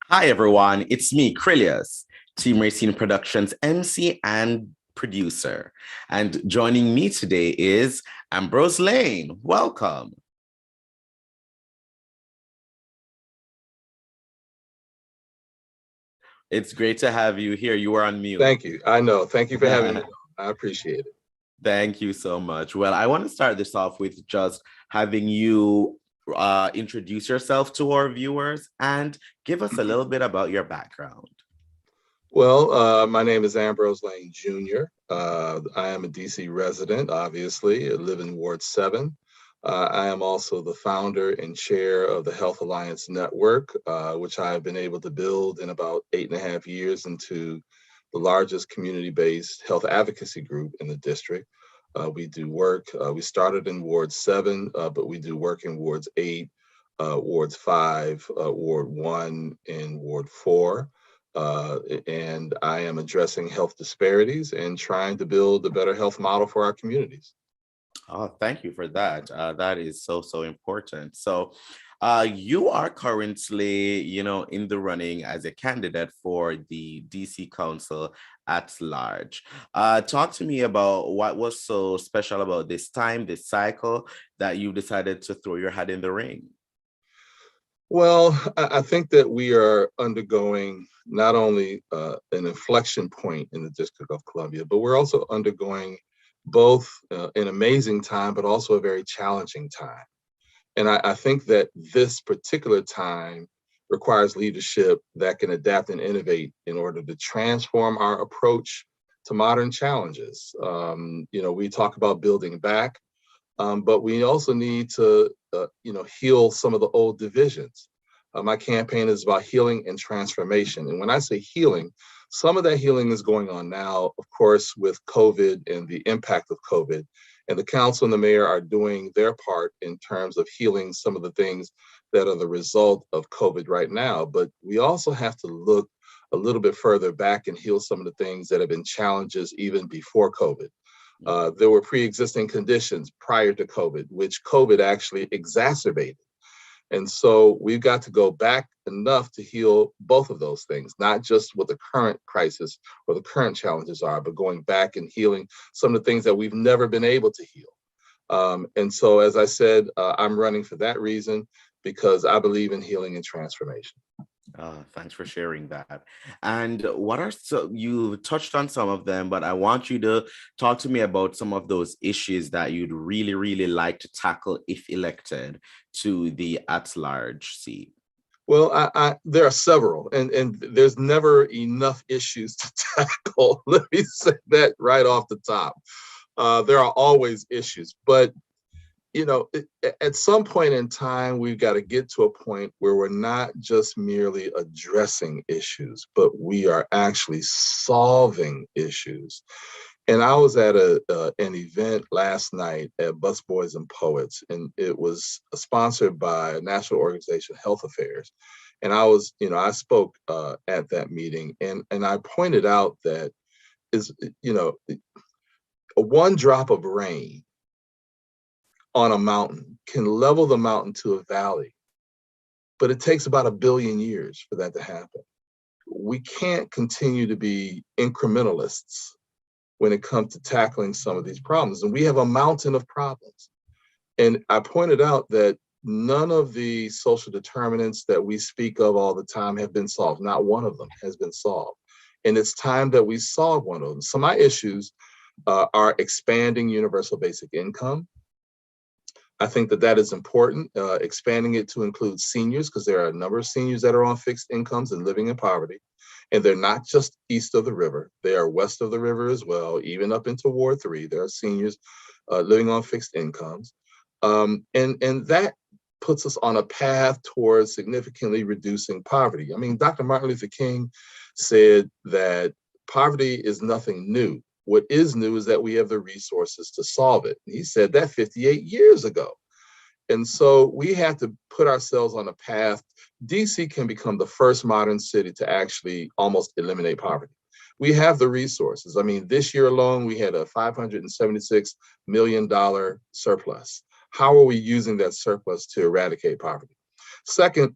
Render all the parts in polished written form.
Hi, everyone. It's me, Krylios, Team Racing Productions MC and producer. And joining me today is Ambrose Lane. Welcome. It's great to have you here. You are on mute. Thank you. I know. Thank you for having me on. I appreciate it. Thank you so much. Well, I want to start this off with just having you introduce yourself to our viewers and give us a little bit about your background. Well, my name is Ambrose Lane Jr. I am a DC resident, obviously. I live in Ward 7. I am also the founder and chair of the Health Alliance Network, which I have been able to build in about 8.5 years into the largest community-based health advocacy group in the district. We do work, we started in Ward 7, but we do work in Wards 8, Wards 5, Ward 1, and Ward 4. And I am addressing health disparities and trying to build a better health model for our communities. Oh, thank you for that. That is so important. So, you are currently, in the running as a candidate for the DC Council at large. Talk to me about what was so special about this time, this cycle, that you decided to throw your hat in the ring. Well, I think that we are undergoing not only an inflection point in the District of Columbia, but we're also undergoing both an amazing time, but also a very challenging time. And I think that this particular time requires leadership that can adapt and innovate in order to transform our approach to modern challenges. We talk about building back, but we also need to, heal some of the old divisions. My campaign is about healing and transformation. And when I say healing, some of that healing is going on now, of course, with COVID and the impact of COVID. And the council and the mayor are doing their part in terms of healing some of the things that are the result of COVID right now. But we also have to look a little bit further back and heal some of the things that have been challenges even before COVID. There were pre-existing conditions prior to COVID, which COVID actually exacerbated. And so we've got to go back enough to heal both of those things, not just what the current crisis or the current challenges are, but going back and healing some of the things that we've never been able to heal. And so, as I said, I'm running for that reason because I believe in healing and transformation. Thanks for sharing that. And what are you touched on some of them, but I want you to talk to me about some of those issues that you'd really like to tackle if elected to the at-large seat. Well, there are several, and there's never enough issues to tackle. Let me say that right off the top. There are always issues, but at some point in time, we've got to get to a point where we're not just merely addressing issues, but we are actually solving issues. And I was at an event last night at Busboys and Poets, and it was sponsored by a national organization, Health Affairs. And I spoke at that meeting, and I pointed out that is, one drop of rain on a mountain can level the mountain to a valley, but it takes about 1 billion years for that to happen. We can't continue to be incrementalists when it comes to tackling some of these problems. And we have a mountain of problems. And I pointed out that none of the social determinants that we speak of all the time have been solved. Not one of them has been solved. And it's time that we solve one of them. So my issues are expanding universal basic income. I think that is important, expanding it to include seniors, because there are a number of seniors that are on fixed incomes and living in poverty. And they're not just east of the river, they are west of the river as well, even up into Ward 3. There are seniors living on fixed incomes. And that puts us on a path towards significantly reducing poverty. I mean, Dr. Martin Luther King said that poverty is nothing new. What is new is that we have the resources to solve it. He said that 58 years ago. And so we have to put ourselves on a path. DC can become the first modern city to actually almost eliminate poverty. We have the resources. I mean, this year alone, we had a $576 million surplus. How are we using that surplus to eradicate poverty? Second,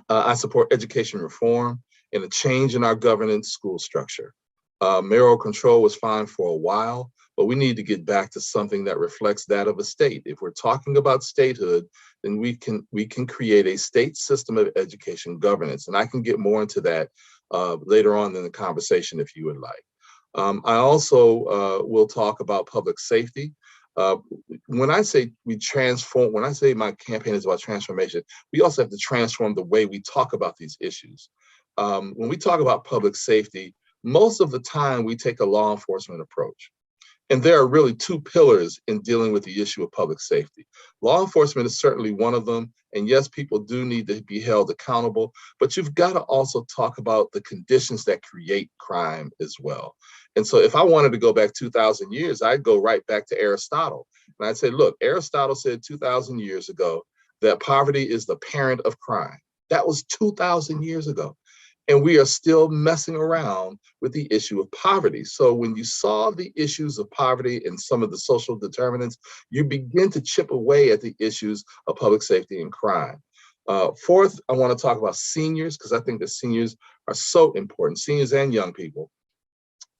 I support education reform and a change in our governance school structure. Mayoral control was fine for a while, but we need to get back to something that reflects that of a state. If we're talking about statehood, then we can create a state system of education governance, and I can get more into that later on in the conversation if you would like. I also will talk about public safety. Uh, when I say we transform, when I say my campaign is about transformation, we also have to transform the way we talk about these issues. When we talk about public safety, most of the time we take a law enforcement approach. And there are really two pillars in dealing with the issue of public safety. Law enforcement is certainly one of them. And yes, people do need to be held accountable, but you've got to also talk about the conditions that create crime as well. And so if I wanted to go back 2,000 years, I'd go right back to Aristotle. And I'd say, look, Aristotle said 2,000 years ago that poverty is the parent of crime. That was 2,000 years ago. And we are still messing around with the issue of poverty. So when you solve the issues of poverty and some of the social determinants, you begin to chip away at the issues of public safety and crime. Fourth, I want to talk about seniors, because I think that seniors are so important, seniors and young people.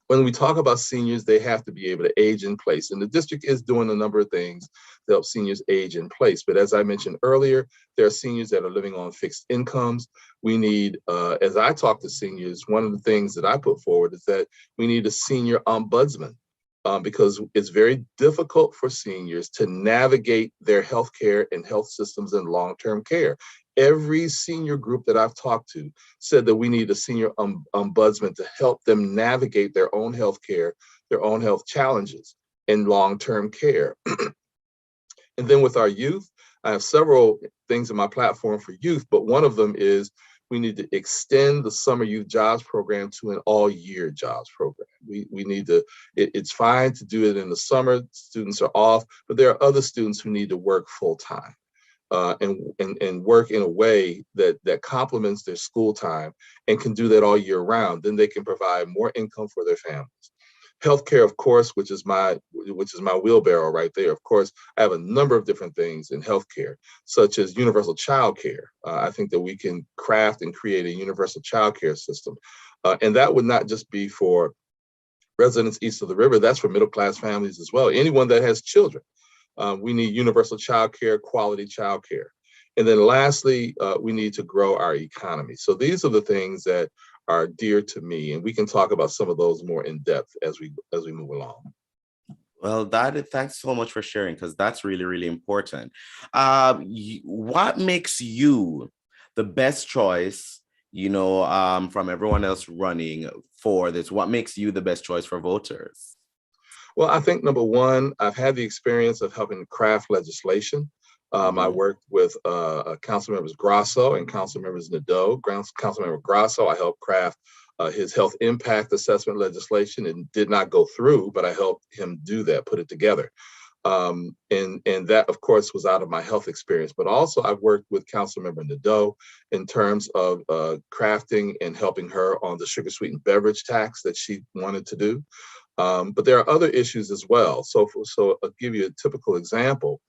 When we talk about seniors, they have to be able to age in place. And the district is doing a number of things to help seniors age in place. But as I mentioned earlier, there are seniors that are living on fixed incomes. We need, as I talk to seniors, one of the things that I put forward is that we need a senior ombudsman, because it's very difficult for seniors to navigate their healthcare and health systems and long-term care. Every senior group that I've talked to said that we need a senior ombudsman to help them navigate their own health care, their own health challenges in long-term care. And then with our youth, I have several things in my platform for youth, but one of them is we need to extend the summer youth jobs program to an all-year jobs program. We need to, it's fine to do it in the summer, students are off, but there are other students who need to work full-time. And work in a way that complements their school time and can do that all year round. Then they can provide more income for their families. Healthcare, of course, which is my wheelbarrow right there. Of course, I have a number of different things in healthcare, such as universal child care. I think that we can craft and create a universal child care system. And that would not just be for residents east of the river, that's for middle-class families as well. Anyone that has children. We need universal child care, quality child care. And then lastly, we need to grow our economy. So these are the things that are dear to me, and we can talk about some of those more in depth as we move along. Well, thanks so much for sharing, because that's really, really important. What makes you the best choice, from everyone else running for this? What makes you the best choice for voters? Well, I think number one, I've had the experience of helping craft legislation. I worked with Council Members Grasso and Council Members Nadeau. Council Member Grasso, I helped craft his health impact assessment legislation. It did not go through, but I helped him do that, put it together. And that, of course, was out of my health experience. But also, I've worked with Council Member Nadeau in terms of crafting and helping her on the sugar sweetened beverage tax that she wanted to do. But there are other issues as well. So I'll give you a typical example.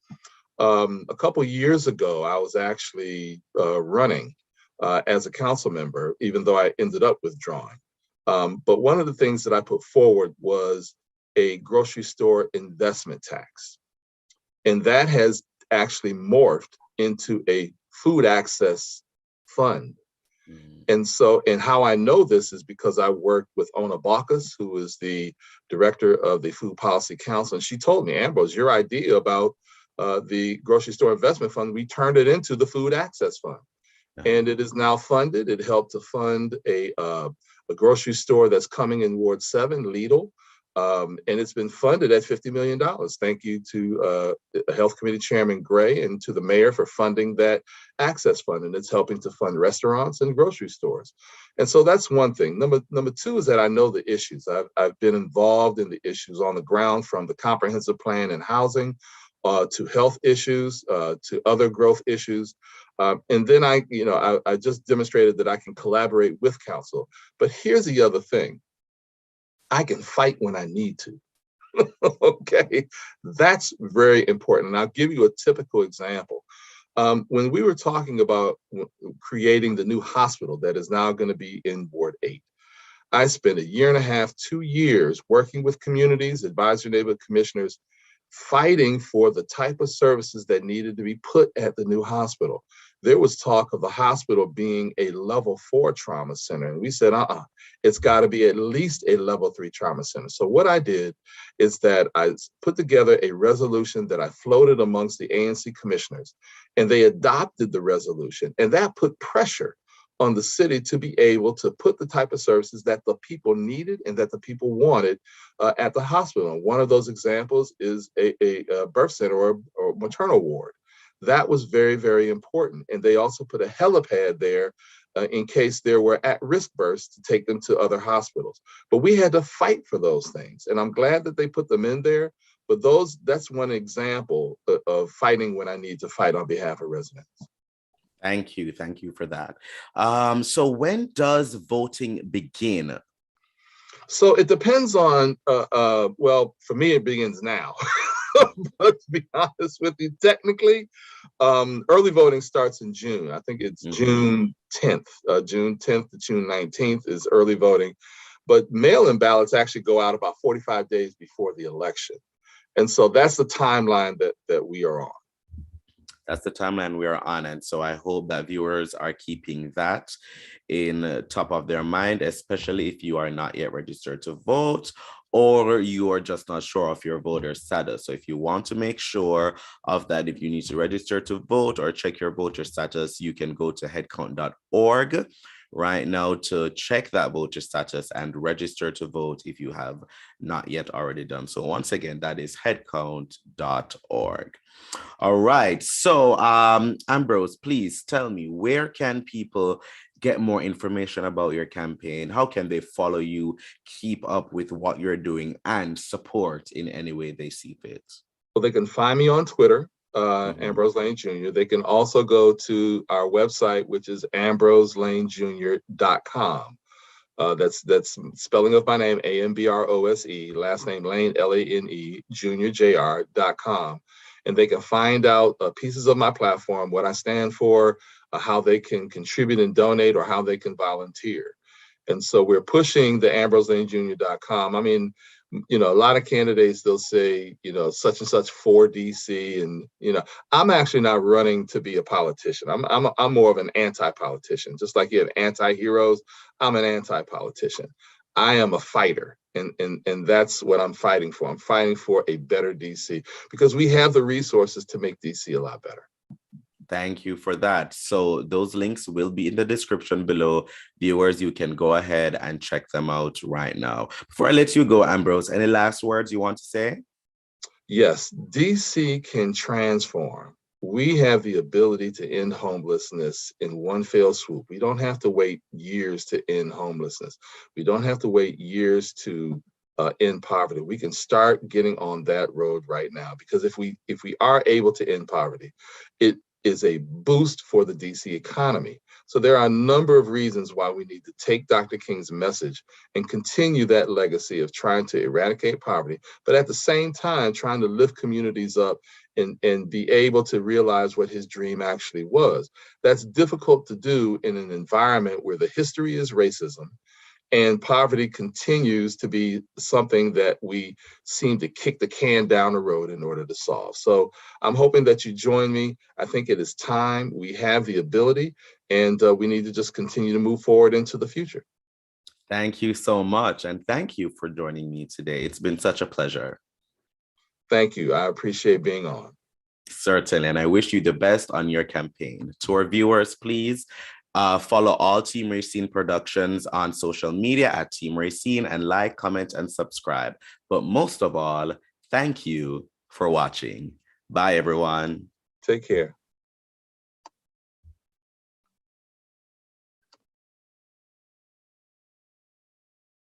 A couple years ago, I was actually running as a council member, even though I ended up withdrawing. But one of the things that I put forward was a grocery store investment tax. And that has actually morphed into a food access fund. And how I know this is because I worked with Ona Bacchus, who is the director of the Food Policy Council. And she told me, Ambrose, your idea about the grocery store investment fund, we turned it into the food access fund. And it is now funded. It helped to fund a grocery store that's coming in Ward 7, Lidl. And it's been funded at $50 million. Thank you to Health Committee Chairman Gray and to the mayor for funding that access fund. And it's helping to fund restaurants and grocery stores. And so that's one thing. Number two is that I know the issues. I've been involved in the issues on the ground, from the comprehensive plan and housing to health issues, to other growth issues. And then I just demonstrated that I can collaborate with council. But here's the other thing. I can fight when I need to. Okay, that's very important. And I'll give you a typical example. When we were talking about creating the new hospital that is now going to be in Ward 8, I spent 1.5 years, 2 years working with communities, advisory neighborhood commissioners, fighting for the type of services that needed to be put at the new hospital. There was talk of the hospital being a level 4 trauma center. And we said, it's got to be at least a level 3 trauma center. So what I did is that I put together a resolution that I floated amongst the ANC commissioners, and they adopted the resolution. And that put pressure on the city to be able to put the type of services that the people needed and that the people wanted at the hospital. And one of those examples is a birth center or maternal ward. That was very, very important. And they also put a helipad there in case there were at-risk births to take them to other hospitals. But we had to fight for those things. And I'm glad that they put them in there. But that's one example of fighting when I need to fight on behalf of residents. Thank you. Thank you for that. So when does voting begin? So it depends on, well, for me, it begins now. But to be honest with you, technically, early voting starts in June. I think it's June 10th. June 10th to June 19th is early voting. But mail-in ballots actually go out about 45 days before the election. And so that's the timeline that we are on. That's the timeline we are on. And so I hope that viewers are keeping that in top of their mind, especially if you are not yet registered to vote or you are just not sure of your voter status. So if you want to make sure of that, if you need to register to vote or check your voter status, you can go to headcount.org right now to check that voter status and register to vote if you have not yet already done so. Once again, that is headcount.org. All right. So, Ambrose, please tell me, where can people get more information about your campaign? How can they follow you, keep up with what you're doing, and support in any way they see fit? Well, they can find me on Twitter, Ambrose Lane Jr. They can also go to our website, which is ambroselanejr.com. That's spelling of my name, Ambrose, last name Lane, Lane, Jr., Jr.com. And they can find out pieces of my platform, what I stand for, how they can contribute and donate, or how they can volunteer. And so we're pushing the ambroselanejr.com. I mean, a lot of candidates, they'll say, such and such for DC. And, I'm actually not running to be a politician. I'm more of an anti-politician. Just like you have anti-heroes, I'm an anti-politician. I am a fighter. And that's what I'm fighting for. I'm fighting for a better DC because we have the resources to make DC a lot better. Thank you for that. So those links will be in the description below. Viewers, you can go ahead and check them out right now. Before I let you go, Ambrose, any last words you want to say? Yes, DC can transform. We have the ability to end homelessness in one fell swoop. We don't have to wait years to end homelessness. We don't have to wait years to end poverty. We can start getting on that road right now, because if we are able to end poverty, it is a boost for the DC economy. So there are a number of reasons why we need to take Dr. King's message and continue that legacy of trying to eradicate poverty, but at the same time, trying to lift communities up and be able to realize what his dream actually was. That's difficult to do in an environment where the history is racism and poverty continues to be something that we seem to kick the can down the road in order to solve. So I'm hoping that you join me. I think it is time. We have the ability, and we need to just continue to move forward into the future. Thank you so much. And thank you for joining me today. It's been such a pleasure. Thank you. I appreciate being on. Certainly. And I wish you the best on your campaign. To our viewers, please follow all Team Racine Productions on social media at Team Racine, and like, comment, and subscribe. But most of all, thank you for watching. Bye, everyone. Take care.